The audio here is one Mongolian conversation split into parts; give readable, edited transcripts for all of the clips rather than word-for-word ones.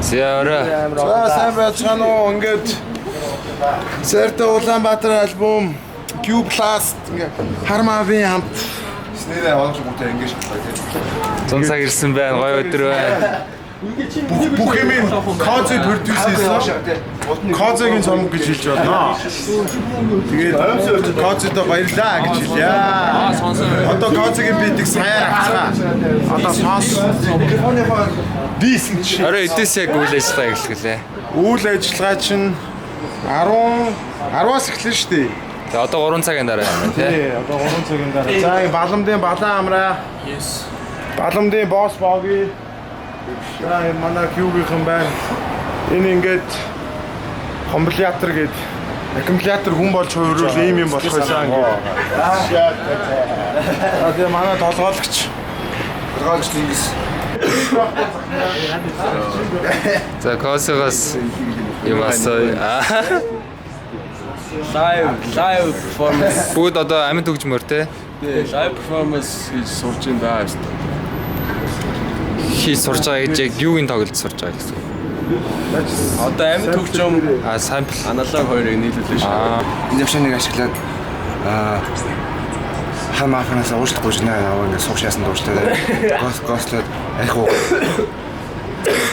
Зяра. За сайн байцгаана уу ингээд Сэртэ Улаанбаатар альбом Q+ ингээд Хармавын хамт Снэрээ олонч бүгдээ ингэж шатлаа тийм. Зун цаг ирсэн байна. Гоё өдөр байна. бүх юм Козе продюс хийсэн. Козегийн цомог гэж хэлж байна. Тэгээд Козедо баярлаа гэж хэлье. Одоо Козегийн битийг саяар авцгаа. Одоо сонс дийсэн чи. Орой эдээс яг үйл ажиллагаа эхлэхлээ. Үйл ажиллагаа чинь 10-аас эхэлнэ шүү дээ. Тэгээ одоо 3 цагийн дараа юм байна тий. Одоо 3 цагийн дараа. За Баламдын Балан амраа. Yes. Баламдын босс боги. За манай Q-ийн байна. Энэ ингээд комплятор гээд аккумулятор хүн болж хувирвал ийм юм болох байсан ингээд. Тэгээ манай толгойлогч. Толгойлогч ингэж. За Косогоос юм асуу. Live performance. Бүгд одоо амьд хөгжмөр тий. Live performance хийж сурч юм байна шүү дээ. Хийж сурж байгаа гэж яг юугийн тоглолт сурж байгаа гэсэн. Одоо амьд хөгжим Сампл аналог хоёрыг нийлүүлсэн шүү дээ. Энэ машиныг ашиглаад хамаафнаас уушлах гэж нэг суух шаасан дууштай. Гослоод айхуу.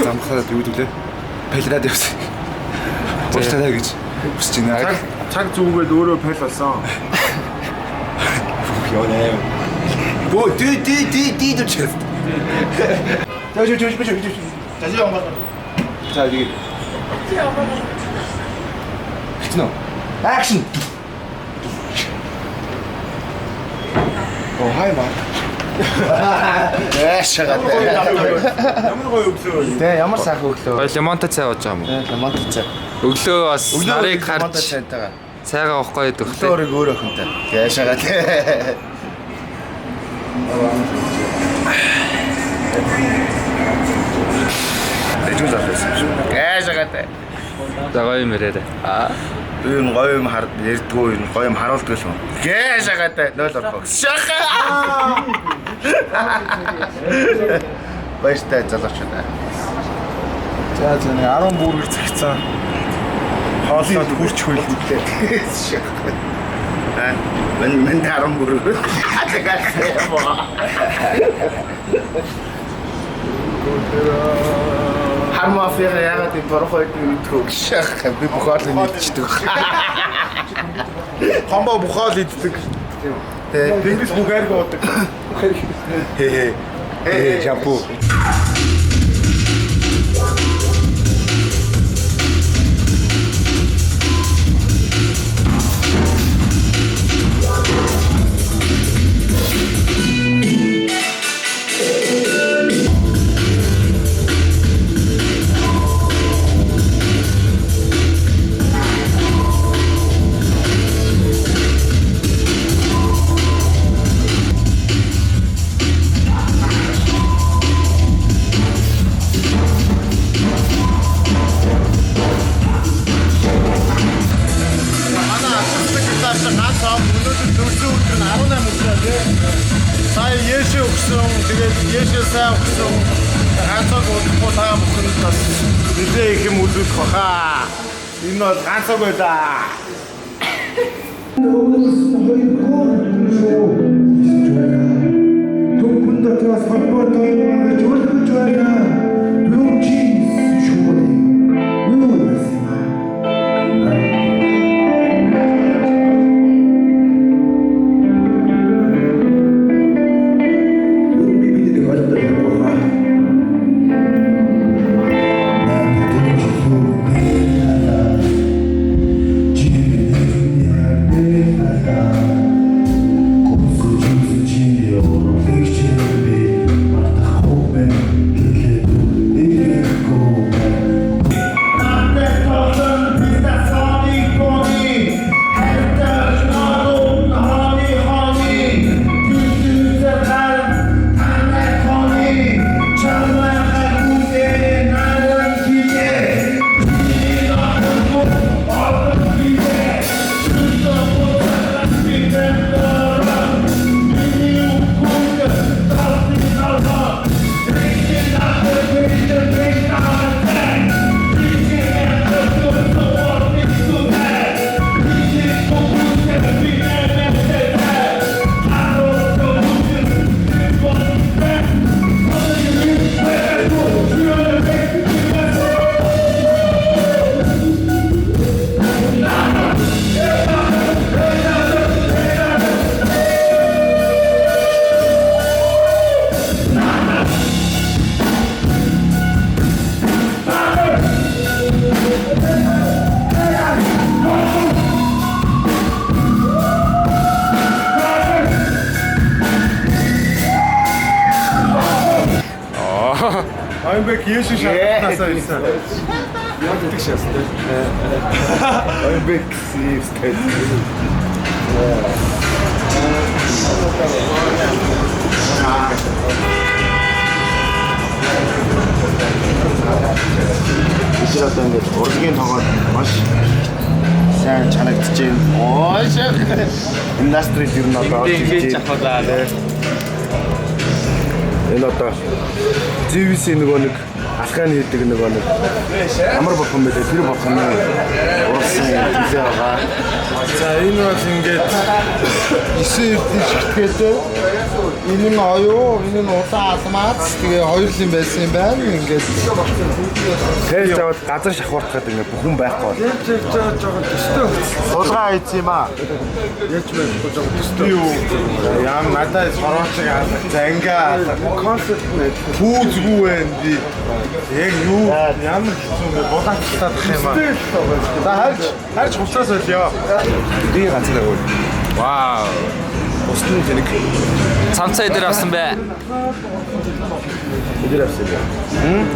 Замхаад юу гэдэг лээ? Пэлрад явсан. Уушлаа гэж хүсэж байна. Цаг зүгээд өөрөө пэл болсон. Яа нэ. Бо ди дүүч. Жажи юм байна. За игээ. Хитно. Action. Хай ба. Шагаад. Ямар гоё өглөө. Тэ ямар сайхан өглөө. Гоё лимонтой цай ууж байгаа юм уу? Лимонтой цай. Өглөө бас нарыг лимонтой харж цайтайгаа. цайгаа уух гоё өглөө. Өөрийг өөр охинтой. Гээ шагаад. Тэжүүл авсан шүү. Гээ шагаад. За гоё юм яриарай. Энэ гоё юм ярьдгүй, энэ гоё юм харуулдаг л юм. Гээ шагаад 0 орох. Шагаа. Баяртай залуучууд. За нэг 10 бүргэр цагцсан. Хооллоод хурч хөлөлтэй. Мен 10 бүргэр. Хармафига яагаад энэ борхойд мэдгүй шах би бухаал мэдчихдэг. Комбо бухаал иддэг. Тэнгис бүгээр гоодаг. Шампу. Сая Есүс өгсөн, тэгээд Есүс сайн өгсөн. Ганцаг удахгүй та бүхэнд бас нэлээ их юм үлдэх баха. Энэ бол ганцаг байлаа. Тупун дотроос холбоо тойроо жуулгаж байна. Blue cheese шууд. Юу байсан юм бэ? Thank you. Аймбек Есүс шатнасаа ирсэн. Яддаг шээс тэ. Аймбек Сивстэй. Ичээр одоо ингээд урлагийн тоглоод маш сайн чанагдаж байна. Оошоо. Индастрид ер нь одоо Ингэж авахлаа. энэ одоо GVC нөгөө нэг алхааны хийдэг нөгөө нэг амар болох юм байлээ. Тэр болох нь урсан хэлээ байгаа. За энэ бол ингээд 9 эрдэнэ шигтгээтэй. Энэ нь оюу, энэ нь улаан алмаз. Тэгээ хоёр л юм байсан юм байна. Ингээд тэр жаваад газар шахуурах гэдэг ингээд бүхэн байхгүй бол. Тэр жаваад төстэй. Сулгаа хийц юм аа. Яаж байхгүй жаваад төстэй юу? Яам надад сороочиг хаалах. За ингээ концерт нэг хүүзгүй байна би. Яг юу ямар хэцүү бэ? Булаацтаад юм аа. За харж хуцаас ойлё. Би ганцхан агуул. Вау. Устны тэнэг. Цамцаа дээр авсан бай. Эдэр авсан яа.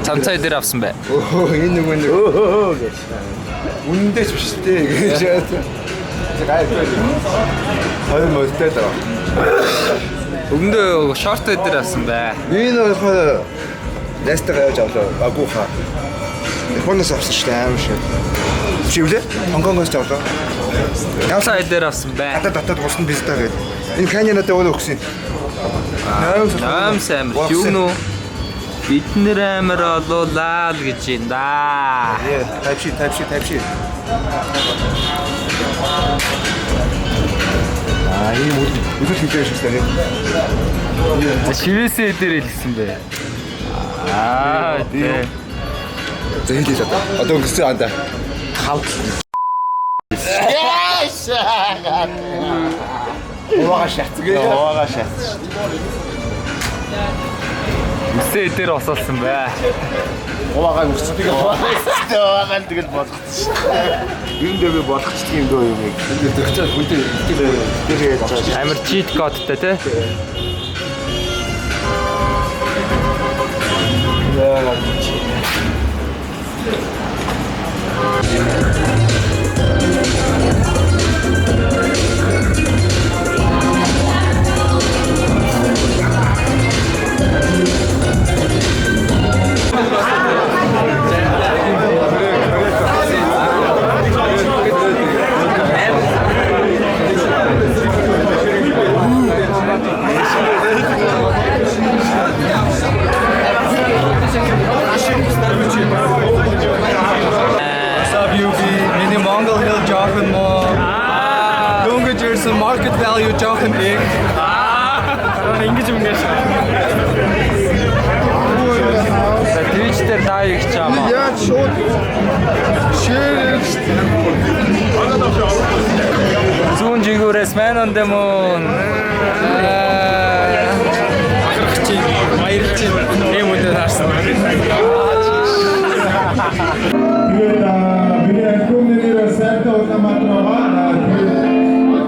Цамцаа дээр авсан бай. Өө энэ нэг нэг өө гэж. Үнэндээ ч биш дээ гэж. Хоёр мөлтэй даа. Өгөндөө шорт дээр авсан бай. Энэ болохоор Нэстэг явж авлаа. Агууха. Японоос авсан шүү дээ аим шиг. Шивлээ? Хонконгоос ч авлаа. Цамцаа дээр авсан бай. Татад гусна бистаа гэдэг. Энэ каньянад өгөө өгсөн. Аим сайн юу нөө бид нэр амар олуулаа л гэж юм да. Тайвши. Энэ үгүй хийх шиг байна. Шивээсээ дээр хэлсэн бай. Тий. За хийлээ одоо. Одоо өнгөрсөн анда. Хавт. Угаага шат. Үсээ дээр осолсон бай. Угаага өнгөрсөн. Угаага л тэгэл болгоцсон шүү. Ер нь би болгоцдаг юм дөө юм. Энд дөрчөөд хүнтэй Тэгээд Амар cheat code-тэй тий. Миний Монгол хэл жоохон муу. Дөнгөж ирсэн market value жоохон бий. Ингэж юм гэж. Twitch дээр дайг чамаа. яа шууд share Зүүн жигүүрээс man on the moon. Баярлж юм үнэ харсан. Тэгээд миний альбомны нэр Санта Улаанбаатар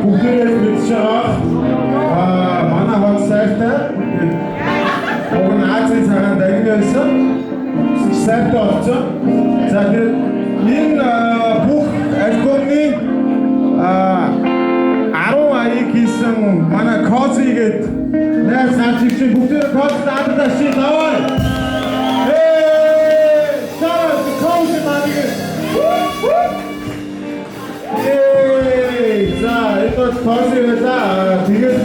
бүгдээрээ мэдчихээ. Манай хот сайта огн Азийн цагаан дагнасан сайта болсон. За тэгээд энэ бүх альбомны 10 аяг хийсэн манай Кози гээд найз хамтлагч бүгдээрээ Кози даадаа шин аваа. За, это позитивно. Тэгээд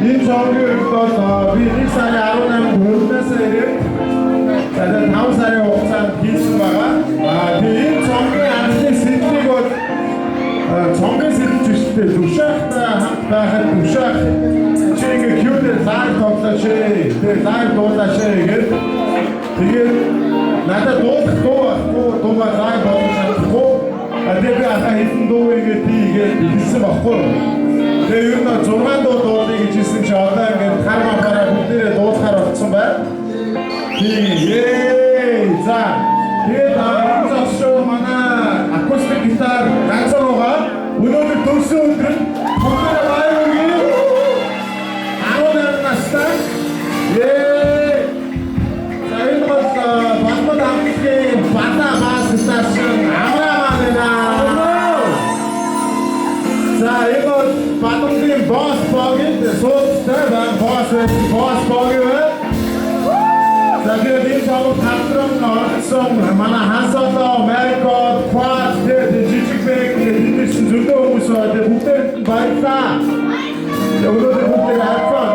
энэ жонгийн бол би 1 сарын 18-нд хөрнөөс ирээд тэгээд 5 сарын хугацаанд хийсэн байгаа. Тэгээд энэ жонгийн анхны сэтлийг бол цонгийн сэтэлж өчтдөө төвшөөхтэй хамт байхад төвшөөх чи ингээ кьюдэр лайв тоглож тэгээд лайв дуулаач гэдэг. Тэгээд надад дуу лайв болж чадахгүй. Тэгээд би ахаа хэлсэн дуу игээд тийгээд хэлсэн баггүй. Тэгээд ер нь 6 дуу дуулъя гэж хэлсэн чи одоо ингээд хармаараа бүгдээрээ дуулахаар болсон байна. За. Тэгээд энэ шоу манай акустик гитар ганцаар байгаа. Өнөөдөр төрсөн өдөр бүгдээрээ лайв өгье. 18 настай. За энэ бол Samsung, манай Hansolo, America, Quad, жижиг бэг эдгэрсэн зөндөө хүмүүс байна. Бүгдээр баярлаа. Өнөөдөр бүгдээр хайрцаа.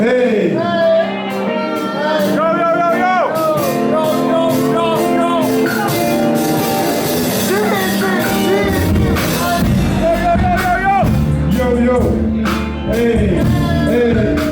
Hey! Yo, yo, yo, yo! Yo, yo! Hey! Hey! Hey!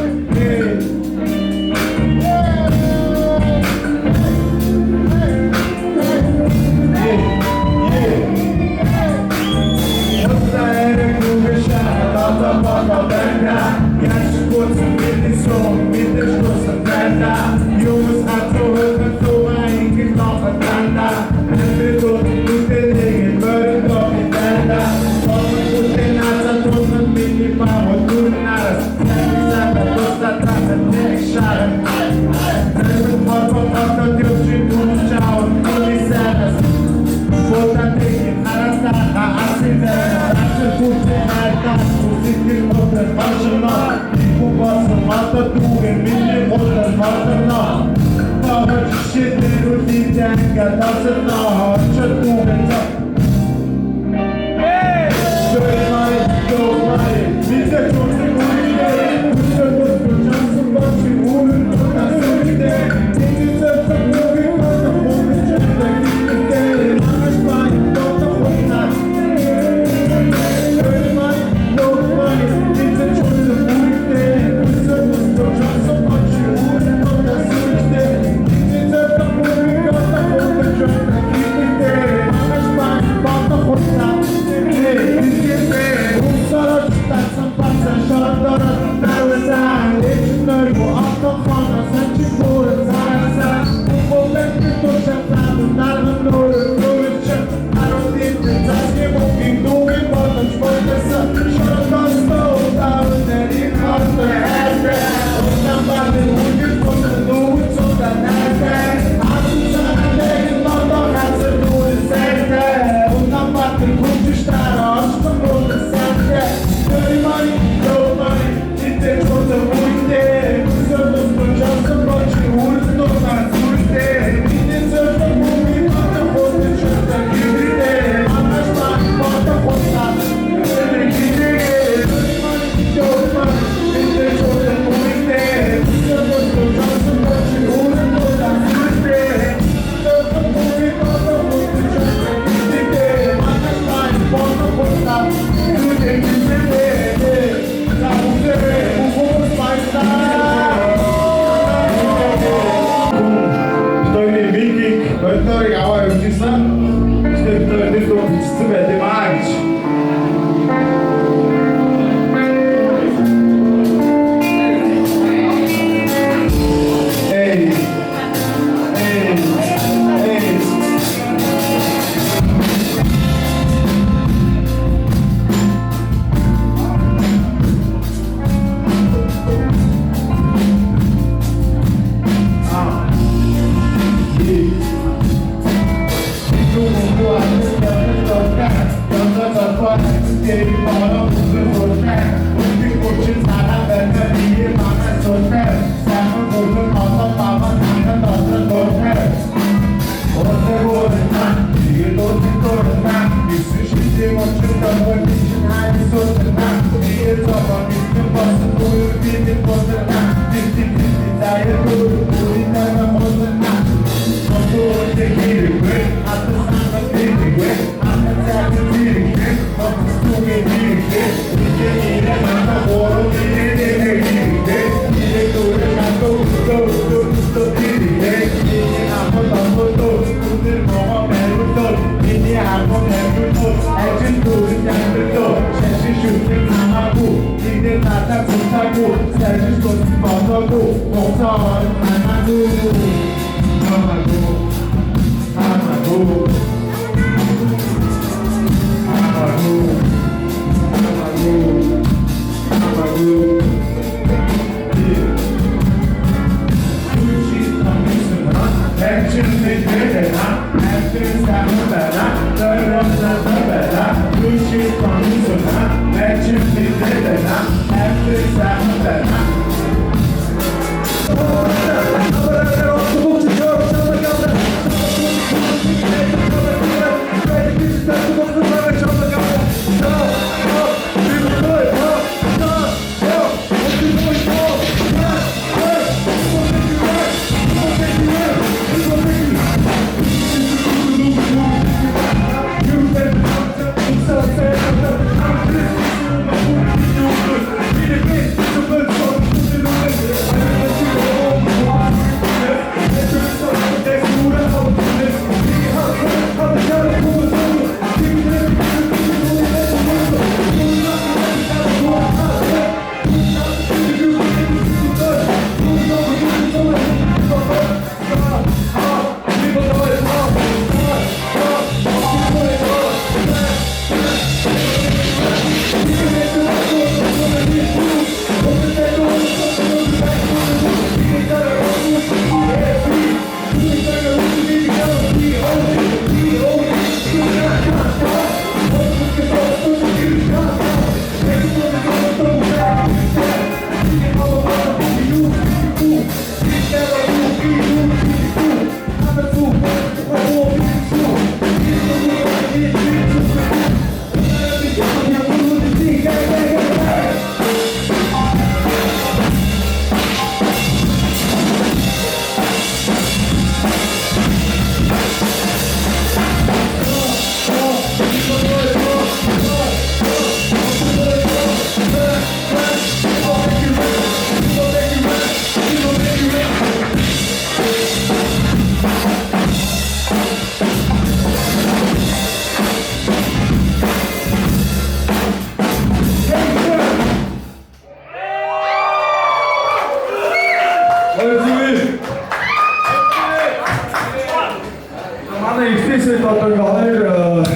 одоо ингээ хоёр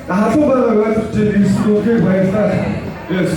халуун байгааг ойлгож ирсэн студийг баярлалаа. Yes.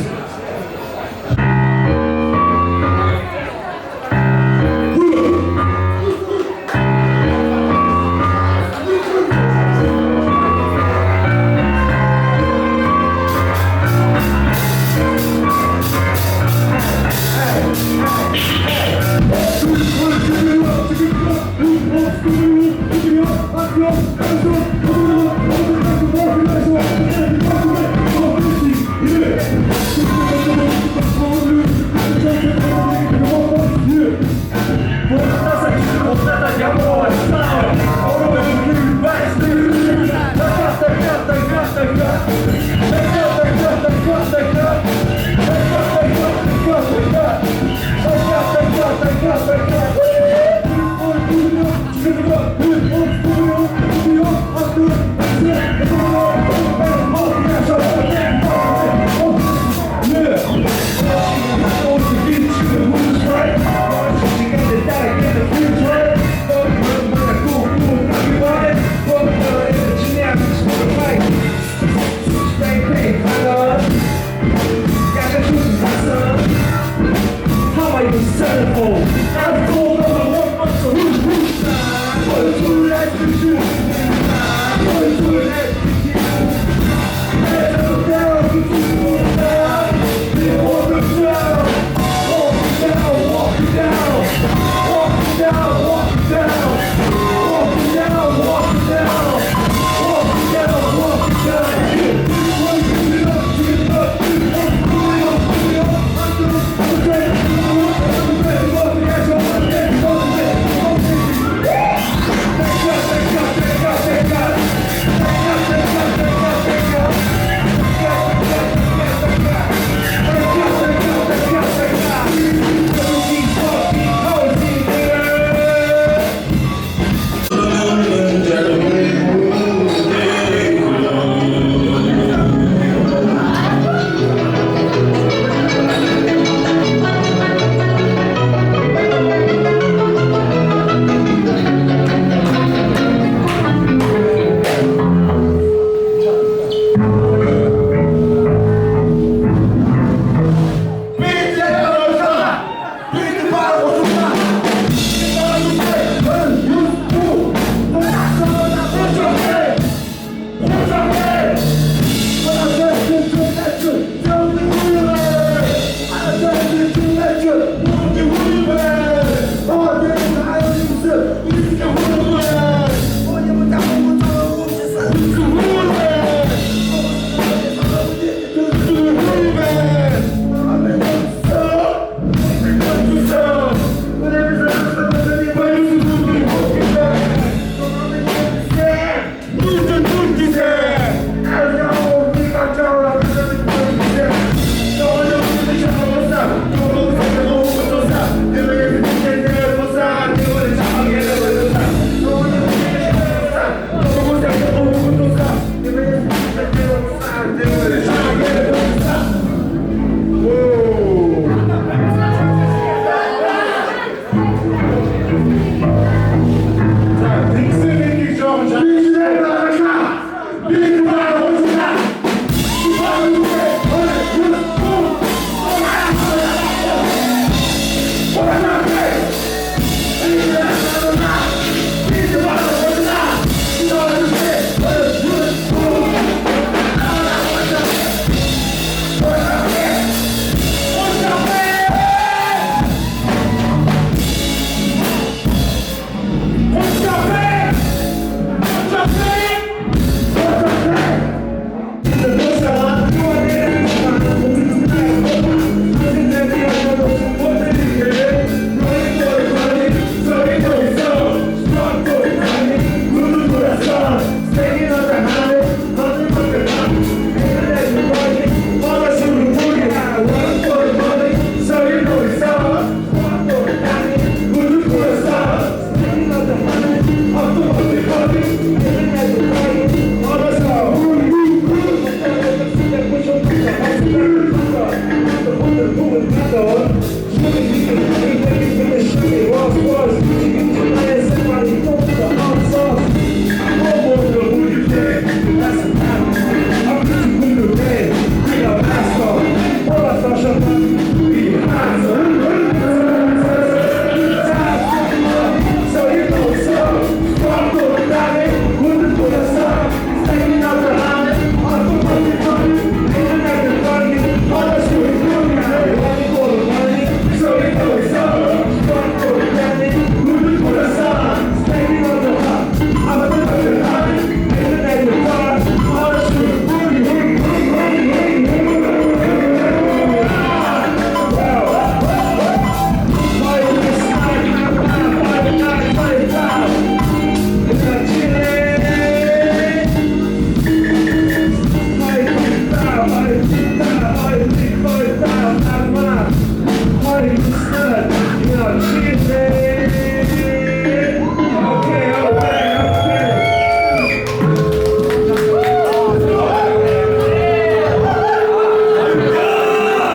Moving